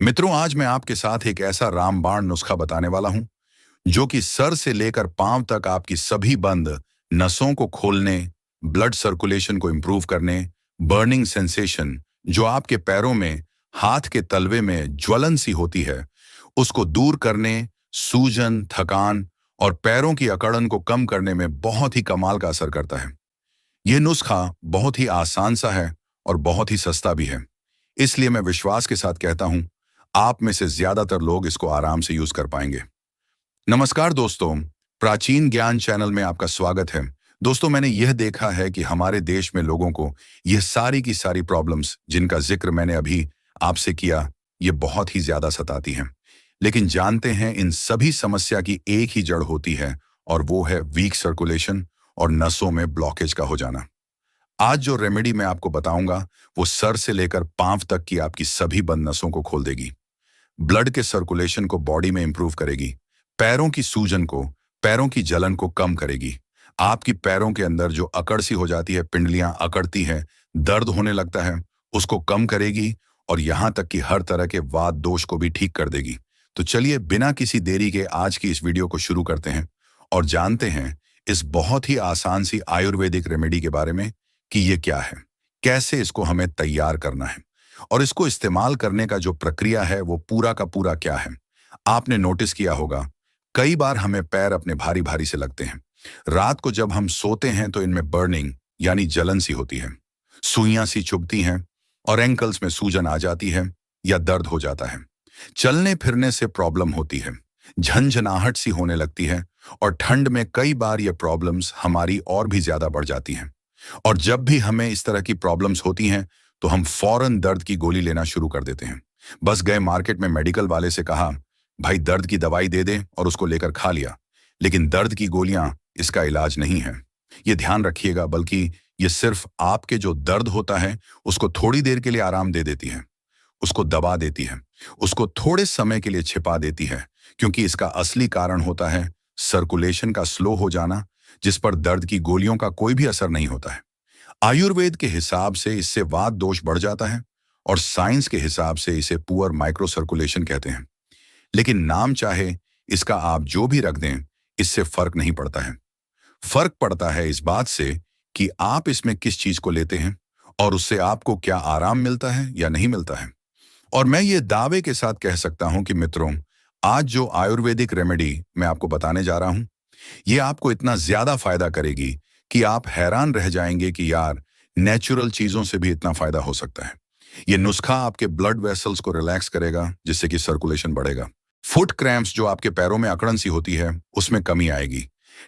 मित्रों, आज मैं आपके साथ एक ऐसा रामबाण नुस्खा बताने वाला हूं जो कि सर से लेकर पांव तक आपकी सभी बंद नसों को खोलने, ब्लड सर्कुलेशन को इंप्रूव करने, बर्निंग सेंसेशन जो आपके पैरों में, हाथ के तलवे में ज्वलन सी होती है, उसको दूर करने, सूजन, थकान और पैरों की अकड़न को कम करने में बहुत ही कमाल का असर करता है। यह नुस्खा बहुत ही आसान सा है और बहुत ही सस्ता भी है। इसलिए मैं विश्वास के साथ कहता हूं, आप में से ज्यादातर लोग इसको आराम से यूज कर पाएंगे। नमस्कार दोस्तों, प्राचीन ज्ञान चैनल में आपका स्वागत है। दोस्तों, मैंने यह देखा है कि हमारे देश में लोगों को यह सारी की सारी प्रॉब्लम्स जिनका जिक्र मैंने अभी आपसे किया, ये बहुत ही ज्यादा सताती हैं। लेकिन जानते हैं, इन सभी समस्या की एक ही जड़ होती है और वो है वीक सर्कुलेशन और नसों में ब्लॉकेज का हो जाना। आज जो रेमेडी मैं आपको बताऊंगा वो सर से लेकर पांव तक की आपकी सभी बंद नसों को खोल देगी, ब्लड के सर्कुलेशन को बॉडी में इंप्रूव करेगी, पैरों की सूजन को, पैरों की जलन को कम करेगी, आपकी पैरों के अंदर जो अकड़ सी हो जाती है, पिंडलियां अकड़ती हैं, दर्द होने लगता है, उसको कम करेगी और यहां तक कि हर तरह के वात दोष को भी ठीक कर देगी। तो चलिए बिना किसी देरी के आज की इस वीडियो को शुरू करते हैं और जानते हैं इस बहुत ही आसान सी आयुर्वेदिक रेमेडी के बारे में कि ये क्या है, कैसे इसको हमें तैयार करना है और इसको इस्तेमाल करने का जो प्रक्रिया है वो पूरा का पूरा क्या है। आपने नोटिस किया होगा, कई बार हमें पैर अपने भारी भारी से लगते हैं। रात को जब हम सोते हैं तो इनमें बर्निंग यानी जलन सी होती है, सुइयां सी चुभती हैं और एंकल्स में सूजन आ जाती है या दर्द हो जाता है। चलने फिरने से प्रॉब्लम होती है, झंझनाहट सी होने लगती है और ठंड में कई बार ये प्रॉब्लम्स हमारी और भी ज्यादा बढ़ जाती हैं। और जब भी हमें इस तरह की प्रॉब्लम्स होती हैं तो हम फौरन दर्द की गोली लेना शुरू कर देते हैं। बस गए मार्केट में मेडिकल वाले से कहा, भाई दर्द की दवाई दे दे, और उसको लेकर खा लिया। लेकिन दर्द की गोलियां इसका इलाज नहीं है, ये ध्यान रखिएगा, बल्कि ये सिर्फ आपके जो दर्द होता है उसको थोड़ी देर के लिए आराम दे देती है, उसको दबा देती है, उसको थोड़े समय के लिए छिपा देती है, क्योंकि इसका असली कारण होता है सर्कुलेशन का स्लो हो जाना, जिस पर दर्द की गोलियों का कोई भी असर नहीं होता है। आयुर्वेद के हिसाब से इससे वात दोष बढ़ जाता है और साइंस के हिसाब से इसे पुअर माइक्रो सर्कुलेशन कहते हैं। लेकिन नाम चाहे इसका आप जो भी रख दें, इससे फर्क नहीं पड़ता है। फर्क पड़ता है इस बात से कि आप इसमें किस चीज को लेते हैं और उससे आपको क्या आराम मिलता है या नहीं मिलता है। और मैं ये दावे के साथ कह सकता हूं कि मित्रों, आज जो आयुर्वेदिक रेमेडी मैं आपको बताने जा रहा हूं, ये आपको इतना ज्यादा फायदा करेगी कि आप हैरान रह जाएंगे कि यार, नेचुरल चीजों से भी इतना फायदा हो सकता है। ये नुस्खा आपके ब्लड वेसल्स को रिलैक्स करेगा, जिससे कि सर्कुलेशन बढ़ेगा। फुट क्रैम्प्स जो आपके पैरों में अकड़न सी होती है, उसमें कमी आएगी।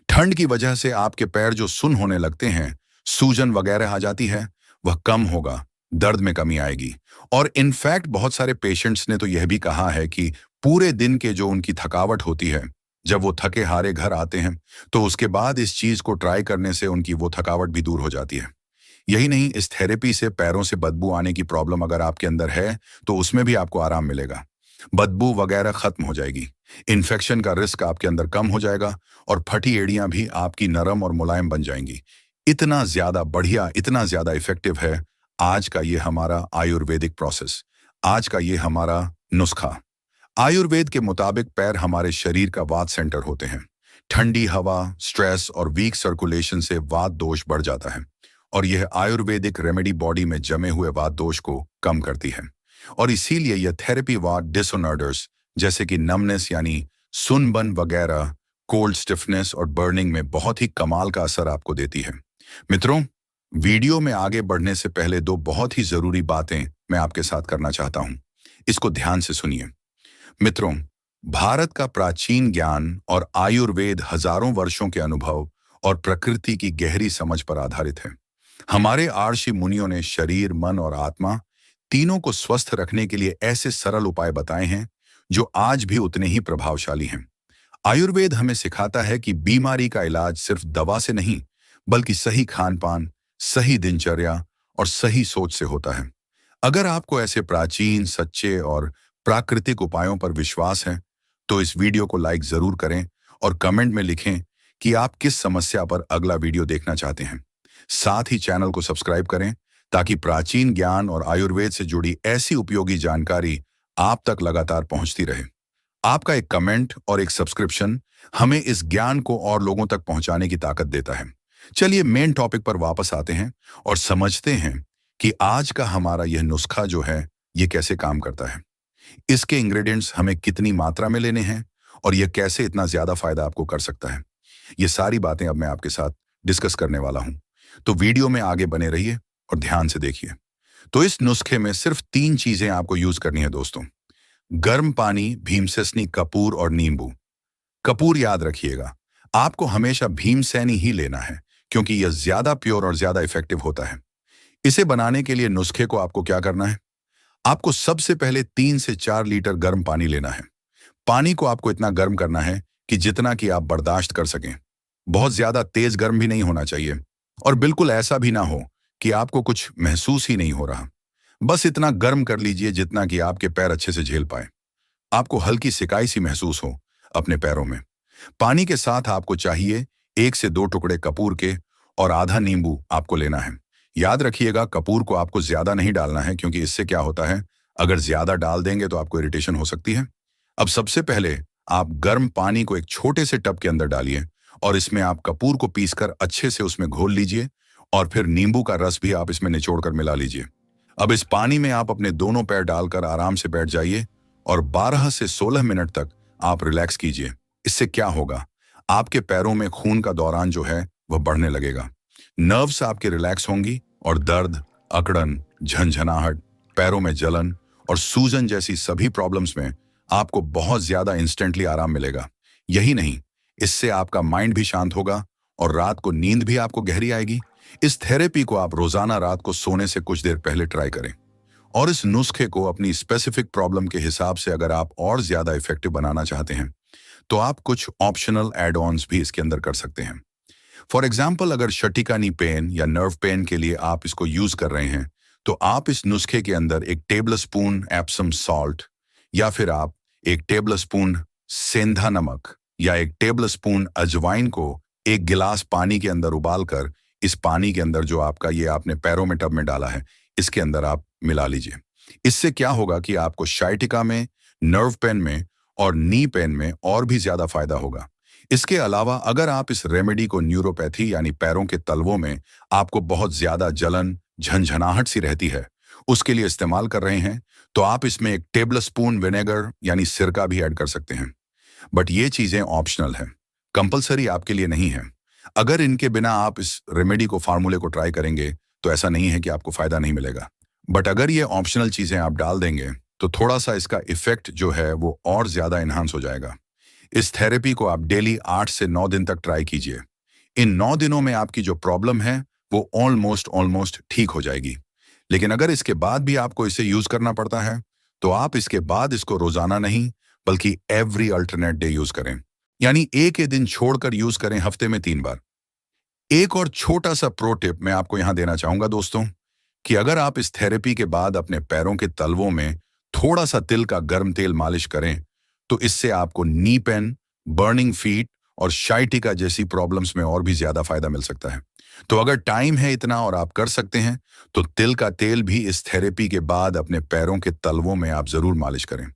ठंड की वजह से आपके पैर जो सुन्न होने लगते हैं, सूजन वगैरह आ जाती है, वह कम होगा, दर्द में कमी आएगी। और इनफैक्ट बहुत सारे पेशेंट्स ने तो यह भी कहा है कि पूरे दिन के जो उनकी थकावट होती है, जब वो थके हारे घर आते हैं तो उसके बाद इस चीज को ट्राई करने से उनकी वो थकावट भी दूर हो जाती है। यही नहीं, इस थेरेपी से पैरों से बदबू आने की प्रॉब्लम अगर आपके अंदर है तो उसमें भी आपको आराम मिलेगा, बदबू वगैरह खत्म हो जाएगी, इन्फेक्शन का रिस्क आपके अंदर कम हो जाएगा और फटी एड़ियां भी आपकी नरम और मुलायम बन जाएंगी। इतना ज्यादा बढ़िया, इतना ज्यादा इफेक्टिव है आज का ये हमारा आयुर्वेदिक प्रोसेस, आज का ये हमारा नुस्खा। आयुर्वेद के मुताबिक पैर हमारे शरीर का वात सेंटर होते हैं। ठंडी हवा, स्ट्रेस और वीक सर्कुलेशन से वात दोष बढ़ जाता है और यह आयुर्वेदिक रेमेडी बॉडी में जमे हुए वात दोष को कम करती है। और इसीलिए यह थेरेपी वात डिसऑर्डर्स जैसे कि नमनेस यानी सुनबन वगैरह, कोल्ड स्टिफनेस और बर्निंग में बहुत ही कमाल का असर आपको देती है। मित्रों, वीडियो में आगे बढ़ने से पहले दो बहुत ही जरूरी बातें मैं आपके साथ करना चाहता हूं, इसको ध्यान से सुनिए। मित्रों, भारत का प्राचीन ज्ञान और आयुर्वेद हजारों वर्षों के अनुभव और प्रकृति की गहरी समझ पर आधारित है। हमारे आर्षि मुनियों ने शरीर, मन और आत्मा तीनों को स्वस्थ रखने के लिए ऐसे सरल उपाय बताए हैं जो आज भी उतने ही प्रभावशाली हैं। आयुर्वेद हमें सिखाता है कि बीमारी का इलाज सिर्फ दवा से नहीं, बल्कि सही खान पान, सही दिनचर्या और सही सोच से होता है। अगर आपको ऐसे प्राचीन, सच्चे और प्राकृतिक उपायों पर विश्वास है तो इस वीडियो को लाइक जरूर करें और कमेंट में लिखें कि आप किस समस्या पर अगला वीडियो देखना चाहते हैं। साथ ही चैनल को सब्सक्राइब करें ताकि प्राचीन ज्ञान और आयुर्वेद से जुड़ी ऐसी उपयोगी जानकारी आप तक लगातार पहुंचती रहे। आपका एक कमेंट और एक सब्सक्रिप्शन हमें इस ज्ञान को और लोगों तक पहुंचाने की ताकत देता है। चलिए मेन टॉपिक पर वापस आते हैं और समझते हैं कि आज का हमारा यह नुस्खा जो है ये कैसे काम करता है। इसके इंग्रेडिएंट्स हमें कितनी मात्रा में लेने हैं और यह कैसे इतना ज्यादा फायदा आपको कर सकता है। ये सारी बातें अब मैं आपके साथ डिस्कस करने वाला हूं। तो वीडियो में आगे बने रहिए और ध्यान से देखिए। तो इस नुस्खे में सिर्फ 3 चीजें आपको यूज करनी है दोस्तों। गर्म पानी, भीमसेनी, कपूर और नींबू। कपूर याद रखिएगा, आपको हमेशा भीमसेनी ही लेना है क्योंकि यह ज्यादा प्योर और ज्यादा इफेक्टिव होता है। इसे बनाने के लिए नुस्खे को आपको क्या करना है? आपको सबसे पहले 3 से 4 लीटर गर्म पानी लेना है। पानी को आपको इतना गर्म करना है कि जितना कि आप बर्दाश्त कर सकें। बहुत ज्यादा तेज गर्म भी नहीं होना चाहिए और बिल्कुल ऐसा भी ना हो कि आपको कुछ महसूस ही नहीं हो रहा। बस इतना गर्म कर लीजिए जितना कि आपके पैर अच्छे से झेल पाए। आपको हल्की सिकाई सी महसूस हो अपने पैरों में। पानी के साथ आपको चाहिए 1 से 2 टुकड़े कपूर के और आधा नींबू आपको लेना है। याद रखिएगा, कपूर को आपको ज्यादा नहीं डालना है क्योंकि इससे क्या होता है, अगर ज्यादा डाल देंगे तो आपको इरिटेशन हो सकती है। अब सबसे पहले आप गर्म पानी को एक छोटे से टब के अंदर डालिए और इसमें आप कपूर को पीसकर अच्छे से उसमें घोल लीजिए और फिर नींबू का रस भी आप इसमें निचोड़कर मिला लीजिए। अब इस पानी में आप अपने दोनों पैर डालकर आराम से बैठ जाइए और 12 से 16 मिनट तक आप रिलैक्स कीजिए। इससे क्या होगा, आपके पैरों में खून का दौरान जो है वह बढ़ने लगेगा, नर्व्स आपके रिलैक्स होंगी और दर्द, अकड़न, झंझनाहट, पैरों में जलन और सूजन जैसी सभी प्रॉब्लम्स में आपको बहुत ज्यादा इंस्टेंटली आराम मिलेगा। यही नहीं, इससे आपका माइंड भी शांत होगा और रात को नींद भी आपको गहरी आएगी। इस थेरेपी को आप रोजाना रात को सोने से कुछ देर पहले ट्राई करें और इस नुस्खे को अपनी स्पेसिफिक प्रॉब्लम के हिसाब से अगर आप और ज्यादा इफेक्टिव बनाना चाहते हैं तो आप कुछ ऑप्शनल एड ऑन्स भी इसके अंदर कर सकते हैं। फॉर एग्जाम्पल, अगर शटिका नी पेन या नर्व पेन के लिए आप इसको यूज कर रहे हैं तो आप इस नुस्खे के अंदर 1 टेबल स्पून एप्सम सॉल्ट या फिर आप 1 टेबल स्पून सेंधा नमक या 1 टेबल स्पून अजवाइन को 1 गिलास पानी के अंदर उबालकर इस पानी के अंदर जो आपका ये आपने पैरों में टब में डाला है इसके अंदर आप मिला लीजिए। इससे क्या होगा कि आपको शाइटिका में, नर्व पेन में और नी पेन में और भी ज्यादा फायदा होगा। इसके अलावा अगर आप इस रेमेडी को न्यूरोपैथी यानी पैरों के तलवों में आपको बहुत ज्यादा जलन, झंझनाहट सी रहती है, उसके लिए इस्तेमाल कर रहे हैं तो आप इसमें 1 टेबल स्पून विनेगर यानी सिरका भी ऐड कर सकते हैं। बट ये चीजें ऑप्शनल है, कंपलसरी आपके लिए नहीं है। अगर इनके बिना आप इस रेमेडी को, फार्मूले को ट्राई करेंगे तो ऐसा नहीं है कि आपको फायदा नहीं मिलेगा। बट अगर ये ऑप्शनल चीजें आप डाल देंगे तो थोड़ा सा इसका इफेक्ट जो है वो और ज्यादा इन्हांस हो जाएगा। इस थेरेपी को आप डेली 8 से 9 दिन तक ट्राई कीजिए। इन 9 दिनों में आपकी जो प्रॉब्लम है वो ऑलमोस्ट ठीक हो जाएगी। लेकिन अगर इसके बाद भी आपको इसे यूज करना पड़ता है तो आप इसके बाद इसको रोजाना नहीं बल्कि एवरी अल्टरनेट डे यूज करें, यानी एक ही दिन छोड़कर यूज करें, हफ्ते में 3 बार। एक और छोटा सा प्रो टिप मैं आपको यहां देना चाहूंगा दोस्तों, कि अगर आप इस थेरेपी के बाद अपने पैरों के तलवों में थोड़ा सा तिल का गर्म तेल मालिश करें तो इससे आपको नी पेन, बर्निंग फीट और शाइटिका जैसी प्रॉब्लम्स में और भी ज्यादा फायदा मिल सकता है। तो अगर टाइम है इतना और आप कर सकते हैं तो तिल का तेल भी इस थेरेपी के बाद अपने पैरों के तलवों में आप जरूर मालिश करें।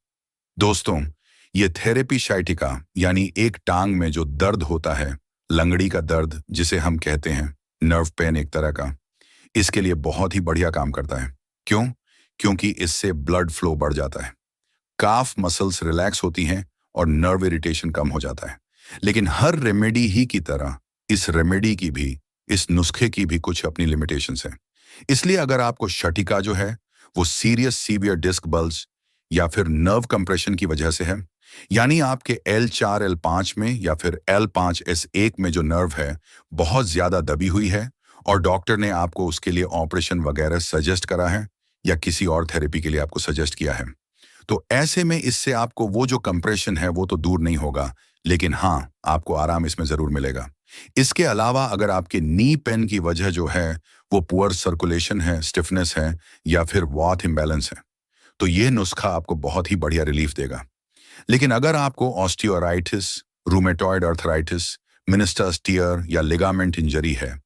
दोस्तों, ये थेरेपी शाइटिका यानी एक टांग में जो दर्द होता है, लंगड़ी का दर्द जिसे हम कहते हैं, नर्व पेन एक तरह का, इसके लिए बहुत ही बढ़िया काम करता है। क्यों? क्योंकि इससे ब्लड फ्लो बढ़ जाता है, काफ मसल्स रिलैक्स होती हैं और नर्व इरिटेशन कम हो जाता है। लेकिन हर रेमेडी ही की तरह इस रेमेडी की भी, इस नुस्खे की भी कुछ अपनी लिमिटेशंस हैं। इसलिए अगर आपको शटिका जो है वो सीरियस सीवियर डिस्क बल्ज या फिर नर्व कंप्रेशन की वजह से है, यानी आपके L4 L5 में या फिर L5 S1 में जो नर्व है बहुत ज्यादा दबी हुई है और डॉक्टर ने आपको उसके लिए ऑपरेशन वगैरह सजेस्ट करा है या किसी और थेरेपी के लिए आपको सजेस्ट किया है, तो ऐसे में इससे आपको वो जो कंप्रेशन है वो तो दूर नहीं होगा, लेकिन हाँ, आपको आराम इसमें जरूर मिलेगा। इसके अलावा अगर आपके नी पेन की वजह जो है वो पुअर सर्कुलेशन है, स्टिफनेस है या फिर वॉथ इम्बैलेंस है, तो ये नुस्खा आपको बहुत ही बढ़िया रिलीफ देगा। लेकिन अगर आपको ऑस्टियोआराइटिस, रूमेटॉइड अर्थराइटिस, मिनिस्टर्स टियर या लिगामेंट इंजरी है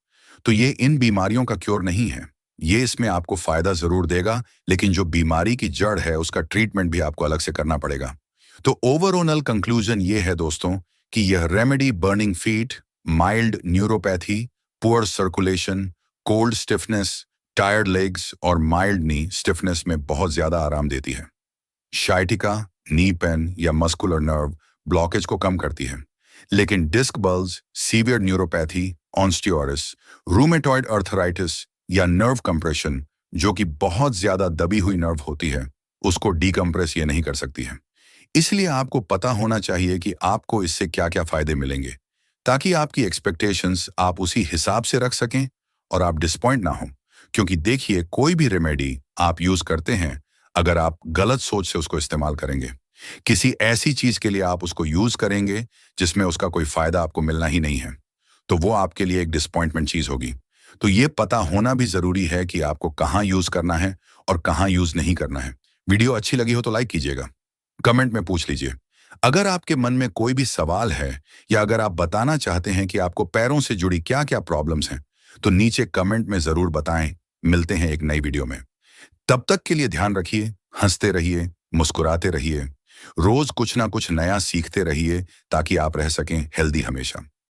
तो ये इन बीमारियों का क्योर नहीं है। ये इसमें आपको फायदा जरूर देगा, लेकिन जो बीमारी की जड़ है उसका ट्रीटमेंट भी आपको अलग से करना पड़ेगा। तो ओवरऑल कंक्लूजन ये है दोस्तों कि यह remedy burning feet, mild neuropathy, poor circulation, cold stiffness, tired legs और माइल्ड नी स्टिफनेस में बहुत ज्यादा आराम देती है। शाइटिका नी पेन या मस्कुलर नर्व ब्लॉकेज को कम करती है, लेकिन disc bulge, severe neuropathy, osteoarthritis, rheumatoid arthritis या नर्व कंप्रेशन, जो कि बहुत ज्यादा दबी हुई नर्व होती है, उसको डीकम्प्रेस ये नहीं कर सकती है। इसलिए आपको पता होना चाहिए कि आपको इससे क्या क्या फायदे मिलेंगे, ताकि आपकी एक्सपेक्टेशंस आप उसी हिसाब से रख सकें और आप डिसपॉइंट ना हो। क्योंकि देखिए, कोई भी रेमेडी आप यूज करते हैं, अगर आप गलत सोच से उसको इस्तेमाल करेंगे, किसी ऐसी चीज के लिए आप उसको यूज करेंगे जिसमें उसका कोई फायदा आपको मिलना ही नहीं है, तो वो आपके लिए एक डिसपॉइंटमेंट चीज होगी। तो ये पता होना भी जरूरी है कि आपको कहाँ यूज करना है और कहाँ यूज नहीं करना है। वीडियो अच्छी लगी हो तो लाइक कीजिएगा, कमेंट में पूछ लीजिए। अगर आपके मन में कोई भी सवाल है या अगर आप बताना चाहते हैं कि आपको पैरों से जुड़ी क्या क्या प्रॉब्लम्स हैं, तो नीचे कमेंट में जरूर बताएं। मिलते हैं एक नई वीडियो में। तब तक के लिए ध्यान रखिए, हंसते रहिए, मुस्कुराते रहिए, रोज कुछ ना कुछ नया सीखते रहिए, ताकि आप रह सकें हेल्दी हमेशा।